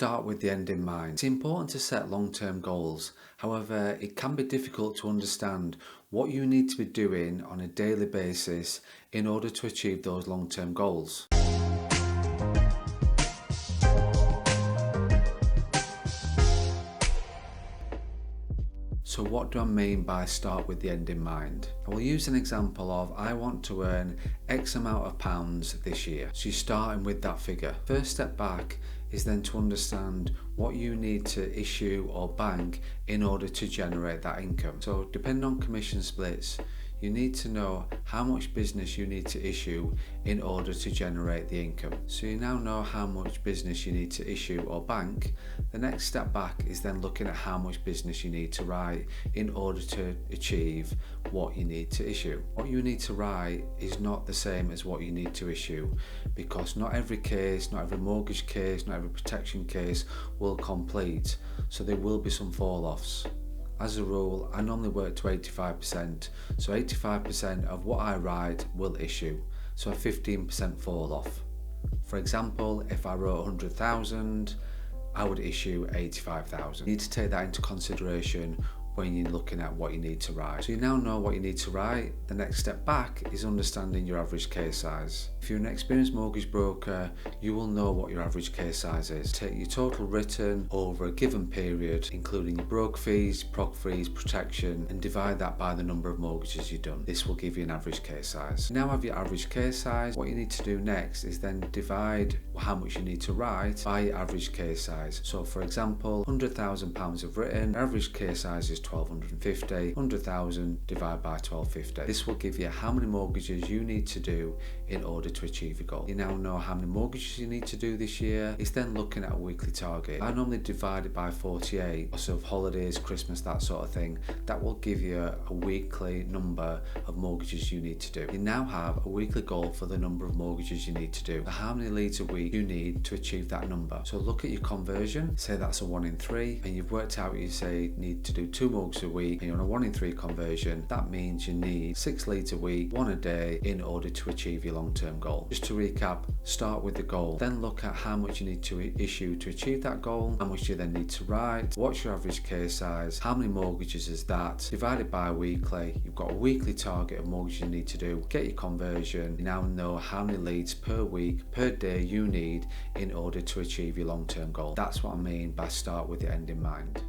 Start with the end in mind. It's important to set long-term goals. However, it can be difficult to understand what you need to be doing on a daily basis in order to achieve those long-term goals. So what do I mean by start with the end in mind? I will use an example of I want to earn X amount of pounds this year. So you're starting with that figure. First step back is then to understand what you need to issue or bank in order to generate that income. So depending on commission splits, you need to know how much business you need to issue in order to generate the income. So you now know how much business you need to issue or bank. The next step back is then looking at how much business you need to write in order to achieve what you need to issue. What you need to write is not the same as what you need to issue, because not every case, not every mortgage case, not every protection case will complete. So there will be some fall-offs. As a rule, I normally work to 85%, so 85% of what I write will issue, so a 15% fall off. For example, if I wrote 100,000, I would issue 85,000. You need to take that into consideration when you're looking at what you need to write. So you now know what you need to write. The next step back is understanding your average case size. If you're an experienced mortgage broker, you will know what your average case size is. Take your total written over a given period, including your broker fees, proc fees, protection, and divide that by the number of mortgages you've done. This will give you an average case size. You now have your average case size. What you need to do next is then divide how much you need to write by your average case size. So for example, £100,000 of written, average case size is 1250, 100,000 divided by 1250. This will give you how many mortgages you need to do in order to achieve your goal. You now know how many mortgages you need to do this year. It's then looking at a weekly target. I normally divide it by 48, so of holidays, Christmas, that sort of thing. That will give you a weekly number of mortgages you need to do. You now have a weekly goal for the number of mortgages you need to do. So how many leads a week you need to achieve that number. So look at your conversion, say that's a 1 in 3, and you've worked out you say need to do 2 mortgages a week, and you're on a 1 in 3 conversion. That means you need 6 leads a week, 1 a day, in order to achieve your long-term goal. Just to recap, start with the goal, then look at how much you need to issue to achieve that goal, how much you then need to write, what's your average case size, how many mortgages is that, divided by weekly. You've got a weekly target of mortgages you need to do, get your conversion. You now know how many leads per week, per day you need in order to achieve your long-term goal. That's what I mean by start with the end in mind.